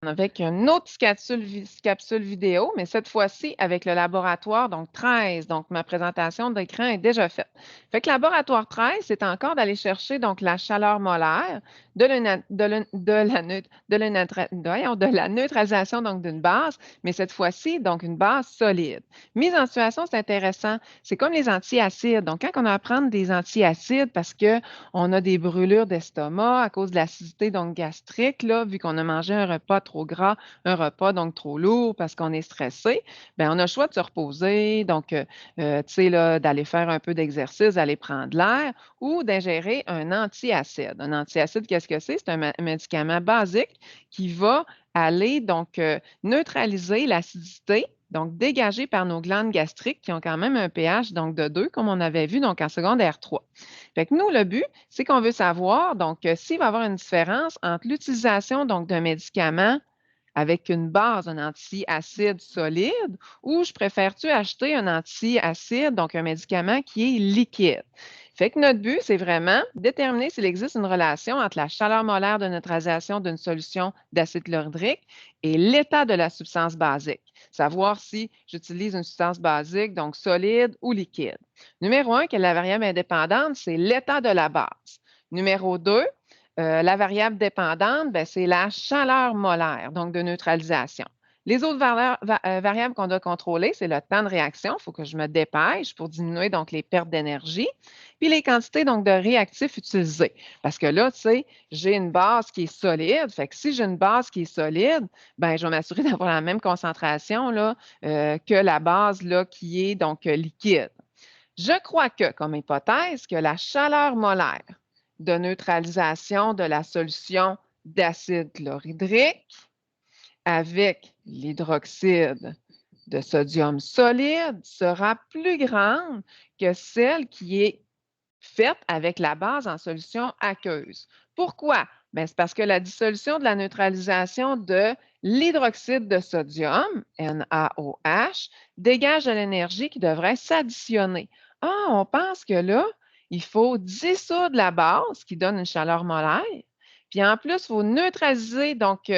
Avec une autre capsule vidéo, mais cette fois-ci avec le laboratoire, donc 13. Donc, ma présentation d'écran est déjà faite. Fait que laboratoire 13, c'est encore d'aller chercher donc la chaleur molaire de, de la neutralisation donc d'une base, mais cette fois-ci, donc une base solide. Mise en situation, c'est intéressant. C'est comme les antiacides. Donc, quand on a à prendre des antiacides parce qu'on a des brûlures d'estomac à cause de l'acidité donc gastrique, là, vu qu'on a mangé un repas trop gras, un repas donc trop lourd parce qu'on est stressé, bien, on a le choix de se reposer, donc, tu sais, là, d'aller faire un peu d'exercice, d'aller prendre l'air ou d'ingérer un antiacide. Un antiacide, qu'est-ce que c'est? C'est un médicament basique qui va aller donc neutraliser l'acidité, donc dégagée par nos glandes gastriques qui ont quand même un pH donc de 2, comme on avait vu donc en secondaire 3. Fait que nous, le but, c'est qu'on veut savoir donc s'il va y avoir une différence entre l'utilisation donc d'un médicament avec une base, un antiacide solide, ou je préfère-tu acheter un antiacide, donc un médicament qui est liquide? Fait que notre but, c'est vraiment déterminer s'il existe une relation entre la chaleur molaire de neutralisation d'une solution d'acide chlorhydrique et l'état de la substance basique. Savoir si j'utilise une substance basique, donc solide ou liquide. Numéro 1, quelle est la variable indépendante? C'est l'état de la base. Numéro 2, la variable dépendante, ben, c'est la chaleur molaire, donc de neutralisation. Les autres variables qu'on doit contrôler, c'est le temps de réaction. Il faut que je me dépêche pour diminuer donc les pertes d'énergie. Puis les quantités donc de réactifs utilisés. Parce que là, tu sais, j'ai une base qui est solide. Fait que si j'ai une base qui est solide, ben, je vais m'assurer d'avoir la même concentration là, que la base là, qui est donc liquide. Je crois que, comme hypothèse, que la chaleur molaire de neutralisation de la solution d'acide chlorhydrique avec l'hydroxyde de sodium solide sera plus grande que celle qui est faite avec la base en solution aqueuse. Pourquoi? Bien, c'est parce que la dissolution de la neutralisation de l'hydroxyde de sodium, NaOH, dégage de l'énergie qui devrait s'additionner. Ah, on pense que là, il faut dissoudre la base qui donne une chaleur molaire. Puis en plus, il faut neutraliser donc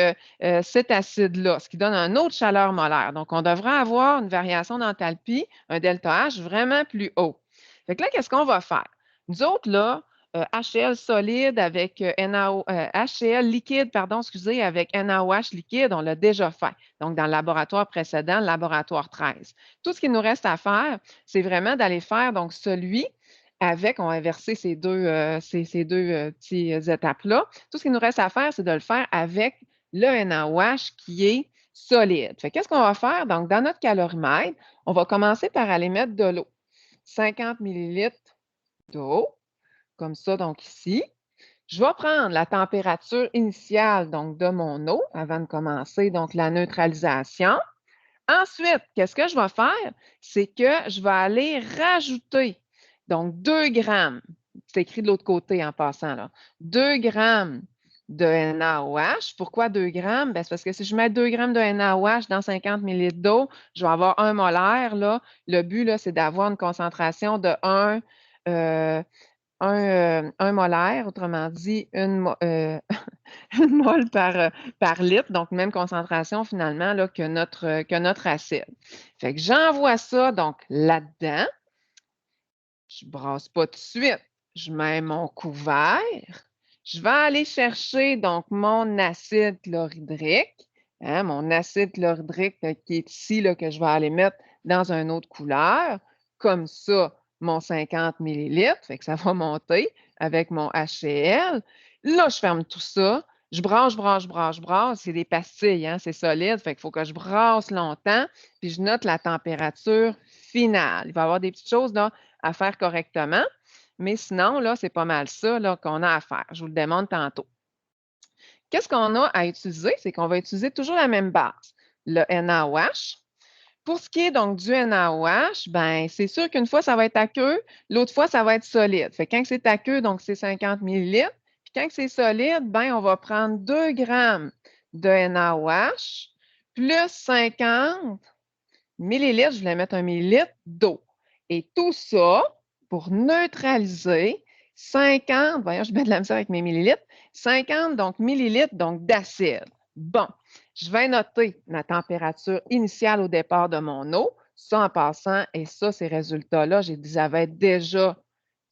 cet acide-là, ce qui donne une autre chaleur molaire. Donc, on devrait avoir une variation d'enthalpie, un delta H vraiment plus haut. Fait que là, qu'est-ce qu'on va faire? Nous autres, là, HCl solide avec HCl liquide, pardon, excusez, avec NaOH liquide, on l'a déjà fait. Donc, dans le laboratoire précédent, le laboratoire 13. Tout ce qu'il nous reste à faire, c'est vraiment d'aller faire donc celui avec, on va inverser ces deux petites étapes-là. Tout ce qu'il nous reste à faire, c'est de le faire avec le NaOH qui est solide. Fait qu'est-ce qu'on va faire? Donc, dans notre calorimètre, on va commencer par aller mettre de l'eau. 50 millilitres d'eau, comme ça, donc ici. Je vais prendre la température initiale donc de mon eau avant de commencer donc la neutralisation. Ensuite, qu'est-ce que je vais faire? C'est que je vais aller rajouter donc 2 grammes, c'est écrit de l'autre côté en passant, là, 2 grammes de NaOH. Pourquoi 2 grammes? Ben, c'est parce que si je mets 2 grammes de NaOH dans 50 millilitres d'eau, je vais avoir 1 molaire. Là. Le but, là, c'est d'avoir une concentration de 1 molaire, autrement dit, une mole par litre, donc même concentration finalement là, que notre acide. Fait que j'envoie ça donc là-dedans. Je ne brasse pas tout de suite. Je mets mon couvert. Je vais aller chercher donc mon acide chlorhydrique. Hein, mon acide chlorhydrique qui est ici, là, que je vais aller mettre dans une autre couleur. Comme ça, mon 50 millilitres, fait que ça va monter avec mon HCl. Là, je ferme tout ça. Je brasse, je brasse, je brasse, je brasse. C'est des pastilles, hein, c'est solide. Fait qu'il faut que je brasse longtemps. Puis je note la température finale. Il va y avoir des petites choses là, à faire correctement. Mais sinon, là, c'est pas mal ça là, qu'on a à faire. Je vous le demande tantôt. Qu'est-ce qu'on a à utiliser? C'est qu'on va utiliser toujours la même base, le NaOH. Pour ce qui est donc du NaOH, ben, c'est sûr qu'une fois, ça va être aqueux, l'autre fois, ça va être solide. Fait que quand c'est aqueux, donc c'est 50 millilitres. Puis quand c'est solide, ben, on va prendre 2 grammes de NaOH plus 50 millilitres, je voulais mettre 1 millilitre d'eau. Et tout ça pour neutraliser 50, voyons, je mets de la misère avec mes millilitres, 50 donc, millilitres donc, d'acide. Bon, je vais noter ma température initiale au départ de mon eau. Ça, en passant, et ça, ces résultats-là, je les avais déjà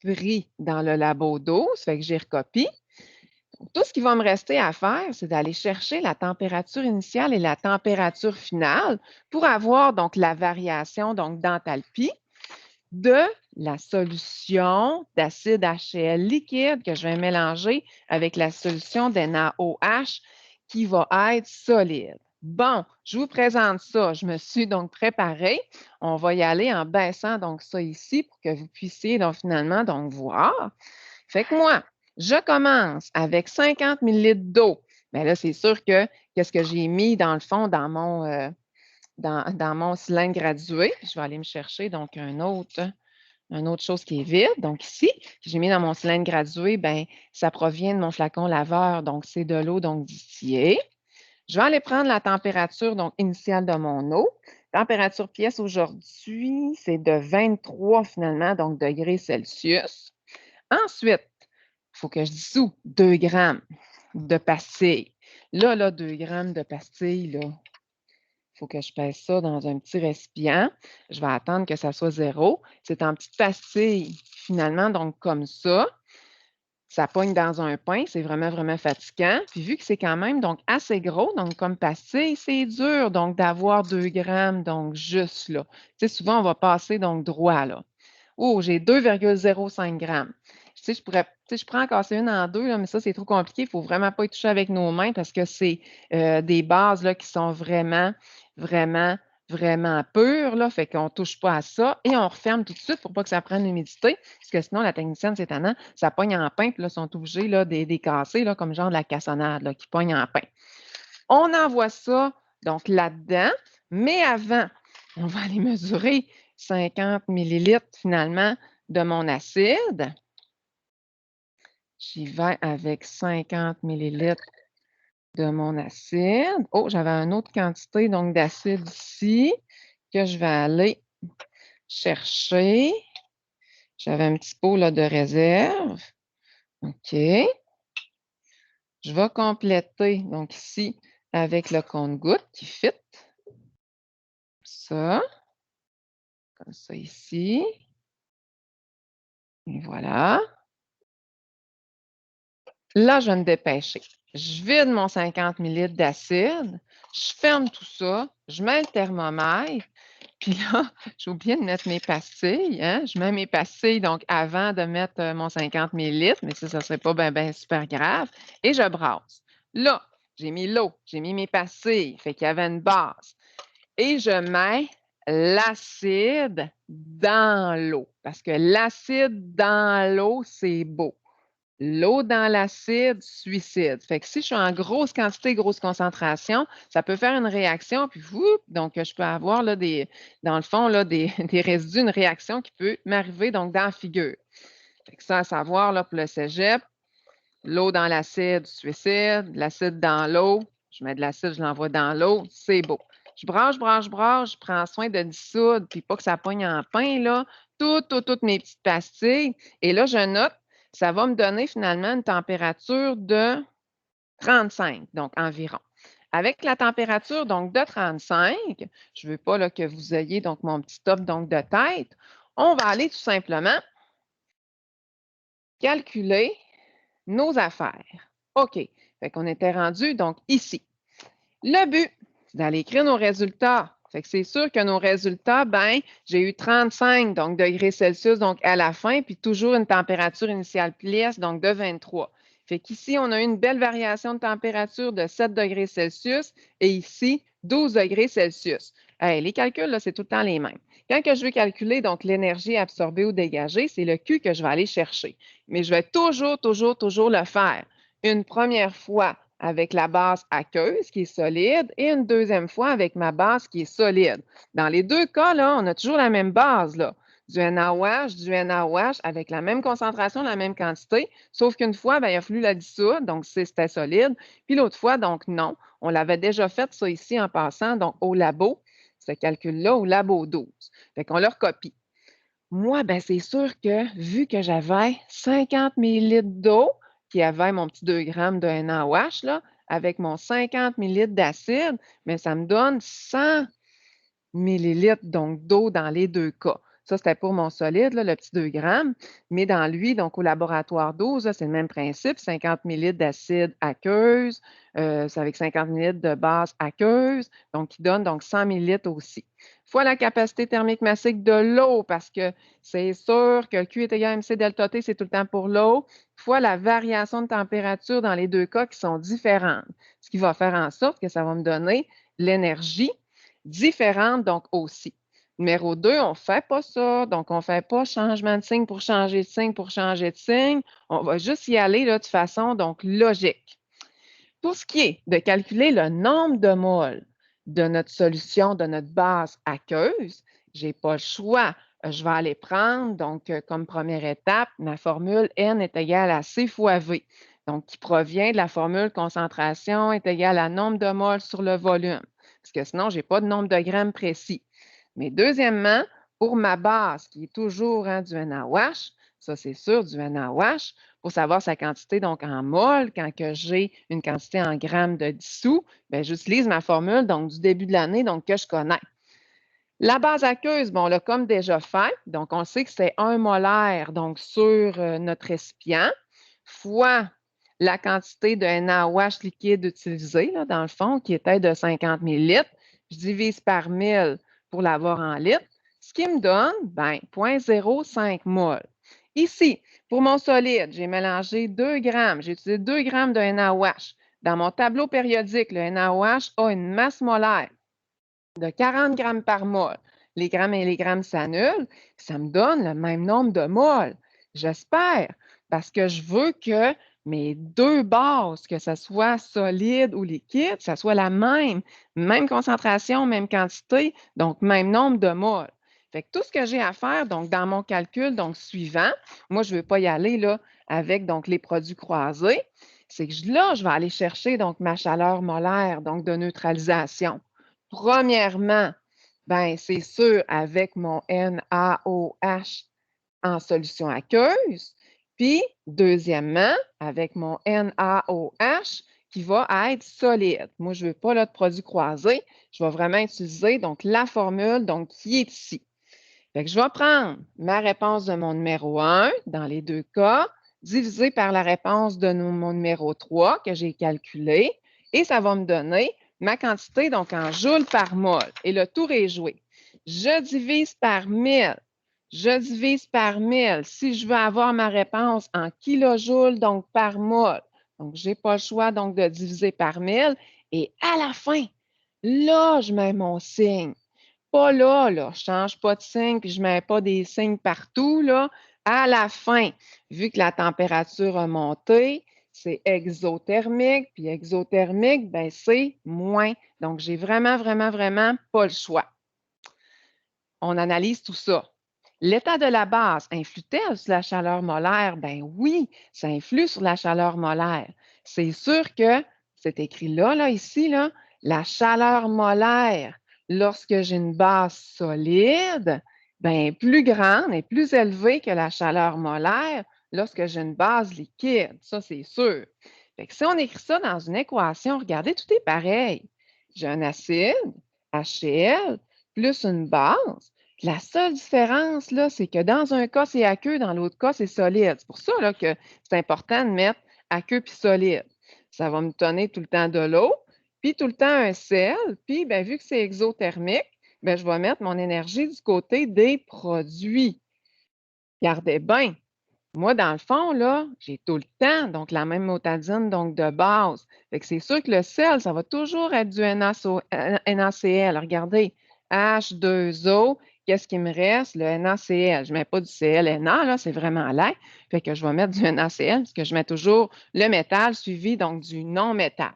pris dans le labo d'eau, ça fait que j'y recopie. Tout ce qui va me rester à faire, c'est d'aller chercher la température initiale et la température finale pour avoir donc la variation donc d'enthalpie de la solution d'acide HCl liquide que je vais mélanger avec la solution d'NaOH qui va être solide. Bon, je vous présente ça. Je me suis donc préparée. On va y aller en baissant donc ça ici pour que vous puissiez donc finalement donc voir. Fait que moi, je commence avec 50 millilitres d'eau. Bien là, c'est sûr que qu'est-ce que j'ai mis dans le fond dans mon cylindre gradué. Je vais aller me chercher donc une autre chose qui est vide. Donc ici, que j'ai mis dans mon cylindre gradué, ben ça provient de mon flacon laveur. Donc, c'est de l'eau donc distillée. Je vais aller prendre la température donc initiale de mon eau. Température pièce aujourd'hui, c'est de 23 finalement, donc degrés Celsius. Ensuite, il faut que je dissoue 2 grammes de pastilles. Là, 2 grammes de pastilles, là, il faut que je pèse ça dans un petit récipient. Je vais attendre que ça soit 0. C'est en petites pastilles, finalement, donc comme ça. Ça pogne dans un pain, c'est vraiment, vraiment fatigant. Puis vu que c'est quand même donc assez gros, donc comme pastille, c'est dur donc d'avoir 2 grammes, donc juste là. Tu sais, souvent, on va passer donc droit là. Oh, j'ai 2,05 grammes. Tu sais, je pourrais en casser une en deux, là, mais ça, c'est trop compliqué. Il ne faut vraiment pas y toucher avec nos mains parce que c'est des bases là, qui sont vraiment, vraiment, vraiment pures. Là, fait qu'on ne touche pas à ça et on referme tout de suite pour pas que ça prenne l'humidité. Parce que sinon, la technicienne, c'est tannant, ça pogne en pain, puis là, ils sont obligés là, des casser, là, comme genre de la cassonade là, qui pogne en pain. On envoie ça donc là-dedans, mais avant, on va aller mesurer 50 millilitres finalement de mon acide. J'y vais avec 50 millilitres de mon acide. Oh, j'avais une autre quantité donc d'acide ici que je vais aller chercher. J'avais un petit pot là, de réserve. OK. Je vais compléter donc ici avec le compte-gouttes qui fit. Ça, comme ça ici. Et voilà. Là, je vais me dépêcher. Je vide mon 50 millilitres d'acide, je ferme tout ça, je mets le thermomètre, puis là, j'ai oublié de mettre mes pastilles, hein? Je mets mes pastilles donc avant de mettre mon 50 millilitres, mais ça ne serait pas ben super grave, et je brasse. Là, j'ai mis l'eau, j'ai mis mes pastilles, fait qu'il y avait une base, et je mets l'acide dans l'eau, parce que l'acide dans l'eau, c'est beau. L'eau dans l'acide, suicide. Fait que si je suis en grosse quantité, grosse concentration, ça peut faire une réaction, puis donc je peux avoir là, dans le fond, là, des, des résidus, une réaction qui peut m'arriver donc dans la figure. Fait que ça, à savoir là, pour le cégep, l'eau dans l'acide, suicide, l'acide dans l'eau, je mets de l'acide, je l'envoie dans l'eau, c'est beau. Je brasse, je prends soin de dissoudre, puis pas que ça pogne en pain, là, toutes mes petites pastilles. Et là, je note, ça va me donner finalement une température de 35, donc environ. Avec la température donc de 35, je ne veux pas là, que vous ayez donc mon petit top donc, de tête, on va aller tout simplement calculer nos affaires. OK. Fait qu'on était rendu donc ici. Le but, c'est d'aller écrire nos résultats. Fait que c'est sûr que nos résultats, ben, j'ai eu 35 donc, degrés Celsius donc à la fin, puis toujours une température initiale pièce, donc de 23. Fait qu'ici, on a eu une belle variation de température de 7 degrés Celsius et ici, 12 degrés Celsius. Hey, les calculs, là, c'est tout le temps les mêmes. Quand que je veux calculer donc l'énergie absorbée ou dégagée, c'est le Q que je vais aller chercher. Mais je vais toujours le faire une première fois avec la base aqueuse qui est solide et une deuxième fois avec ma base qui est solide. Dans les deux cas, là, on a toujours la même base, là, du NaOH, du NaOH avec la même concentration, la même quantité, sauf qu'une fois, ben, il a fallu la dissoudre, donc c'était solide, puis l'autre fois, donc non. On l'avait déjà fait ça ici en passant, donc au labo, ce calcul-là au labo 12. Fait qu'on le recopie. Moi, ben, c'est sûr que vu que j'avais 50 millilitres d'eau, qui avait mon petit 2 grammes de NaOH, là, avec mon 50 millilitres d'acide, mais ça me donne 100 millilitres donc d'eau dans les deux cas. Ça, c'était pour mon solide, là, le petit 2 grammes. Mais dans lui, donc au laboratoire 12, c'est le même principe, 50 millilitres d'acide aqueuse, c'est avec 50 millilitres de base aqueuse, donc qui donne donc 100 millilitres aussi. Fois la capacité thermique massique de l'eau, parce que c'est sûr que Q est égal à MC delta T, c'est tout le temps pour l'eau, fois la variation de température dans les deux cas qui sont différentes, ce qui va faire en sorte que ça va me donner l'énergie différente donc aussi. Numéro 2, on ne fait pas ça. Donc, on ne fait pas changement de signe pour changer de signe pour changer de signe. On va juste y aller là, de façon donc logique. Pour ce qui est de calculer le nombre de moles de notre solution, de notre base aqueuse, je n'ai pas le choix. Je vais aller prendre, donc, comme première étape, ma formule N est égale à C fois V, donc qui provient de la formule concentration est égale à nombre de moles sur le volume, parce que sinon, je n'ai pas de nombre de grammes précis. Mais deuxièmement, pour ma base, qui est toujours du NaOH, ça c'est sûr, du NaOH, pour savoir sa quantité donc en mol, quand j'ai une quantité en grammes de dissous, bien, j'utilise ma formule donc du début de l'année donc que je connais. La base aqueuse, bon, on l'a comme déjà fait, donc on sait que c'est 1 molaire donc sur notre récipient, fois la quantité de NaOH liquide utilisé, là, dans le fond, qui était de 50 millilitres. Je divise par 1000 pour l'avoir en litres, ce qui me donne ben, 0,05 mol. Ici, pour mon solide, j'ai mélangé 2 grammes, j'ai utilisé 2 grammes de NaOH. Dans mon tableau périodique, le NaOH a une masse molaire de 40 grammes par mol. Les grammes et les grammes s'annulent, ça me donne le même nombre de moles. J'espère, parce que je veux que mes deux bases, que ce soit solide ou liquide, ça soit la même concentration, même quantité, donc même nombre de moles. Fait que tout ce que j'ai à faire, donc dans mon calcul donc suivant, moi je ne veux pas y aller là, avec donc les produits croisés, c'est que là, je vais aller chercher donc ma chaleur molaire, donc de neutralisation. Premièrement, ben, c'est sûr avec mon NaOH en solution aqueuse. Puis, deuxièmement, avec mon NaOH qui va être solide. Moi, je ne veux pas de produit croisé. Je vais vraiment utiliser donc, la formule donc, qui est ici. Fait que je vais prendre ma réponse de mon numéro 1 dans les deux cas, divisé par la réponse de mon numéro 3 que j'ai calculé, et ça va me donner ma quantité donc en joules par mol. Et le tour est joué. Je divise par 1000. Je divise par 1000 si je veux avoir ma réponse en kilojoules donc par mol. Donc, je n'ai pas le choix donc de diviser par 1000. Et à la fin, là, je mets mon signe. Pas là, je ne change pas de signe puis je ne mets pas des signes partout, là. À la fin, vu que la température a monté, c'est exothermique, puis exothermique, ben, c'est moins. Donc, j'ai vraiment, vraiment, vraiment pas le choix. On analyse tout ça. L'état de la base influe-t-elle sur la chaleur molaire? Ben oui, ça influe sur la chaleur molaire. C'est sûr que c'est écrit là, ici, là, la chaleur molaire, lorsque j'ai une base solide, ben, plus grande et plus élevée que la chaleur molaire lorsque j'ai une base liquide. Ça, c'est sûr. Fait que si on écrit ça dans une équation, regardez, tout est pareil. J'ai un acide, HCl, plus une base. La seule différence, là, c'est que dans un cas, c'est aqueux, dans l'autre cas, c'est solide. C'est pour ça là, que c'est important de mettre aqueux puis solide. Ça va me donner tout le temps de l'eau, puis tout le temps un sel, puis ben, vu que c'est exothermique, ben, je vais mettre mon énergie du côté des produits. Regardez bien, moi, dans le fond, là, j'ai tout le temps donc la même motadine donc de base. Fait que c'est sûr que le sel, ça va toujours être du NaCl. Regardez, H2O, qu'est-ce qui me reste? Le NaCl. Je ne mets pas du ClNa, là, c'est vraiment laid. Fait que je vais mettre du NaCl parce que je mets toujours le métal suivi donc du non-métal.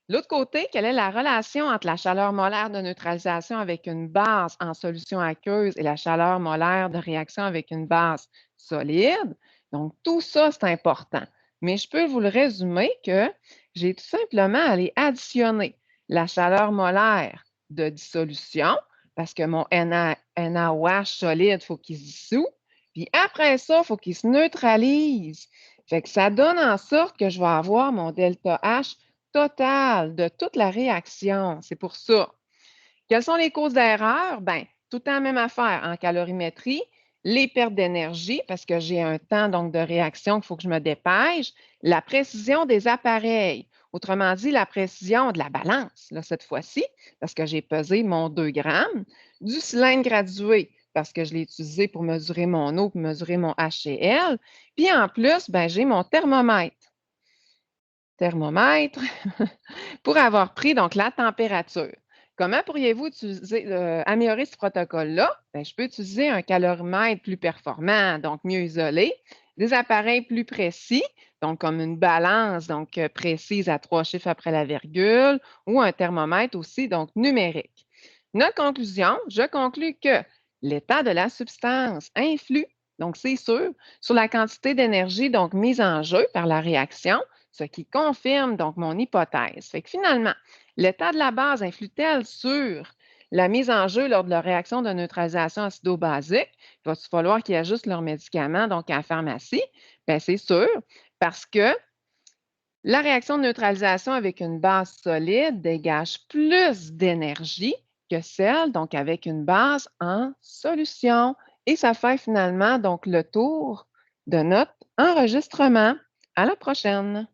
L'autre côté, quelle est la relation entre la chaleur molaire de neutralisation avec une base en solution aqueuse et la chaleur molaire de réaction avec une base solide? Donc, tout ça, c'est important. Mais je peux vous le résumer que j'ai tout simplement à aller additionner la chaleur molaire de dissolution, parce que mon NaOH solide, il faut qu'il se dissout. Puis après ça, il faut qu'il se neutralise. Fait que ça donne en sorte que je vais avoir mon delta H total de toute la réaction. C'est pour ça. Quelles sont les causes d'erreur? Bien, tout le temps la même affaire en calorimétrie, les pertes d'énergie, parce que j'ai un temps donc de réaction qu'il faut que je me dépêche, la précision des appareils. Autrement dit, la précision de la balance, là, cette fois-ci, parce que j'ai pesé mon 2 grammes, du cylindre gradué, parce que je l'ai utilisé pour mesurer mon eau, pour mesurer mon HCl. Puis en plus, ben, j'ai mon thermomètre. Thermomètre, pour avoir pris donc la température. Comment pourriez-vous utiliser, améliorer ce protocole-là? Bien, je peux utiliser un calorimètre plus performant, donc mieux isolé, des appareils plus précis, donc comme une balance donc précise à 3 chiffres après la virgule, ou un thermomètre aussi, donc numérique. Notre conclusion, je conclus que l'état de la substance influe, donc c'est sûr, sur la quantité d'énergie donc mise en jeu par la réaction, ce qui confirme donc mon hypothèse. Fait que finalement, l'état de la base influe-t-elle sur la mise en jeu lors de la réaction de neutralisation acido-basique? Il va falloir qu'ils ajustent leurs médicaments donc à la pharmacie? Bien, c'est sûr, parce que la réaction de neutralisation avec une base solide dégage plus d'énergie que celle donc avec une base en solution. Et ça fait finalement donc le tour de notre enregistrement. À la prochaine.